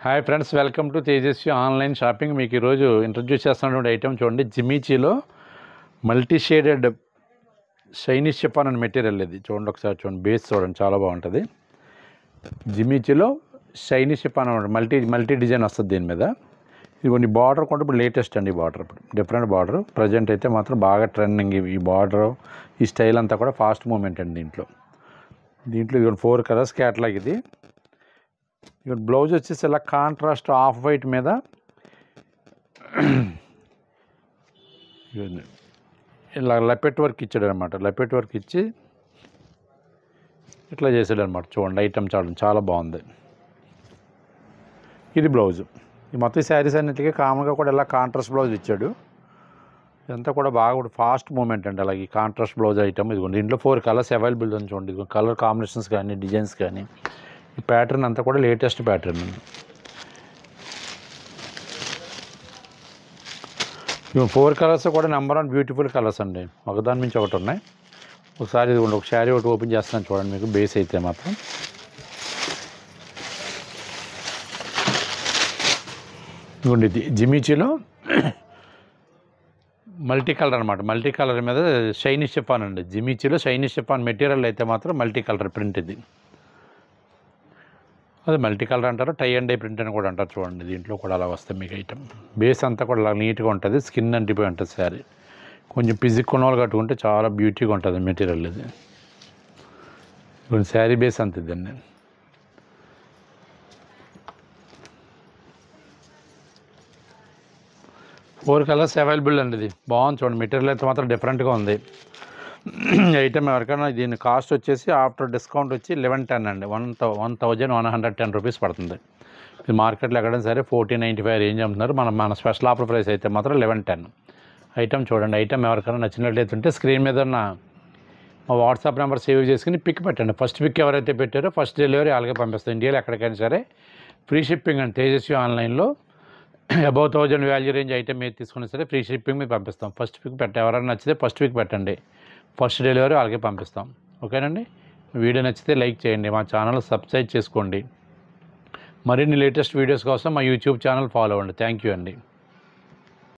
Hi friends, welcome to Tejaswi online shopping. మీకు ఈరోజు introduce చేస్తున్నటువంటి ఐటమ్ చూడండి. జిమిచీలో మల్టీ షేడెడ్ షైనీ షిఫాన్ అనే మెటీరియల్. ఇది చూడండి, ఒకసారి చూడండి, బేస్ చూడండి, చాలా బాగుంటుంది. జిమిచీలో shiny chiffon multi multi design వస్తుంది దీని మీద. ఇది కొన్ని బార్డర్ కూడా ఇప్పుడు లేటెస్ట్ అండి. బార్డర్ ఇప్పుడు డిఫరెంట్ బార్డర్. ప్రజెంట్ అయితే మాత్రం బాగా ట్రెండింగ్ ఈ బార్డర్, ఈ స్టైల్ అంతా కూడా ఫాస్ట్ మూమెంట్ అండి. దీంట్లో ఇది 4 కలర్స్ క్యాటలాగ్. ఇది బ్లౌజ్ వచ్చేసి ఇలా కాంట్రాస్ట్ ఆఫ్ వైట్ మీద ఇలా లపెట్ వర్క్ ఇచ్చాడు అనమాట. లపెట్ వర్క్ ఇచ్చి ఇట్లా చేసాడు అనమాట. చూడండి, ఐటమ్ చాలా బాగుంది. ఇది బ్లౌజ్. ఈ మొత్తం శారీస్ అన్నిటికీ కామన్గా కూడా ఇలా కాంట్రాస్ట్ బ్లౌజ్ ఇచ్చాడు. ఇదంతా కూడా బాగా ఫాస్ట్ మూమెంట్ అండి. అలాగే కాంట్రాస్ట్ బ్లౌజ్ ఐటమ్. ఇదిగోండి, దీంట్లో 4 కలర్స్ అవైలబుల్ ఉంది. చూడండి, ఇది కలర్ కాంబినేషన్స్ కానీ డిజైన్స్ కానీ. ఈ ప్యాటర్న్ అంతా కూడా లేటెస్ట్ ప్యాటర్న్. ఇవి 4 కలర్స్ కూడా నెంబర్ 1 బ్యూటిఫుల్ కలర్స్ అండి. ఒకదాని నుంచి ఒకటి ఉన్నాయి. ఒకసారి ఇదిగోండి, ఒక శారీ ఒకటి ఓపెన్ చేస్తాను చూడండి. మీకు బేస్ అయితే మాత్రం ఇదిగోండి, ఇది జిమిచీలో మల్టీ కలర్ అనమాట. మల్టీ కలర్ మీద షైనీ షిఫాన్ అండి. జిమిచీలో షైనీ షిఫాన్ మెటీరియల్ అయితే మాత్రం మల్టీ కలర్ ప్రింట్. ఇది అది మల్టీ కలర్ అంటారు, టై అండ్ డై ప్రింట్ అని కూడా అంటారు. చూడండి, దీంట్లో కూడా అలా వస్తాయి మీకు ఐటమ్. బేస్ అంతా కూడా అలా నీట్గా ఉంటుంది. స్కిన్ అంటిపోయి ఉంటుంది శారీ. కొంచెం పిజిక్ కొనవాళ్ళు కట్టుకుంటే చాలా బ్యూటీగా ఉంటుంది మెటీరియల్. ఇది కొంచెం శారీ బేస్ అంత ఇదండి. ఫోర్ కలర్స్ అవైలబుల్ అండి. ఇది బాగుంది చూడండి. మెటీరియల్ అయితే మాత్రం డిఫరెంట్గా ఉంది. ఐటమ్ ఎవరికైనా దీని కాస్ట్ వచ్చేసి ఆఫ్టర్ డిస్కౌంట్ వచ్చి 1110 అండి. 1110 రూపీస్ పడుతుంది. ఇది మార్కెట్లో ఎక్కడైనా సరే 1495 రేంజ్ అమ్ముతున్నారు. మన స్పెషల్ ఆఫర్ ప్రైస్ అయితే మాత్రం 1110. ఐటమ్ చూడండి. ఐటమ్ ఎవరికైనా నచ్చినట్లయితే ఉంటే స్క్రీన్ మీద ఉన్న మా వాట్సాప్ నెంబర్ సేవ్ చేసుకుని పిక్ పెట్టండి. ఫస్ట్ పిక్ ఎవరైతే పెట్టారో ఫస్ట్ డెలివరీ అలాగే పంపిస్తాం. ఇండియాలో ఎక్కడికైనా సరే ఫ్రీ షిప్పింగ్ అండి. తేజస్వి ఆన్లైన్లో అబౌవ్ 1000 వాల్యూ రేంజ్ ఐటమ్ ఏది తీసుకున్నా సరే ఫ్రీ షిప్పింగ్ మీకు పంపిస్తాం. ఫస్ట్ పిక్ ఎవరైనా నచ్చితే ఫస్ట్ పిక్ పెట్టండి. ఫస్ట్ డెలివరీ వాళ్ళకే పంపిస్తాం. ఓకేనండి. వీడియో నచ్చితే లైక్ చేయండి. మా ఛానల్ సబ్స్క్రైబ్ చేసుకోండి. మరిన్ని లేటెస్ట్ వీడియోస్ కోసం మా యూట్యూబ్ ఛానల్ ఫాలో అవ్వండి. థ్యాంక్ యూ అండి.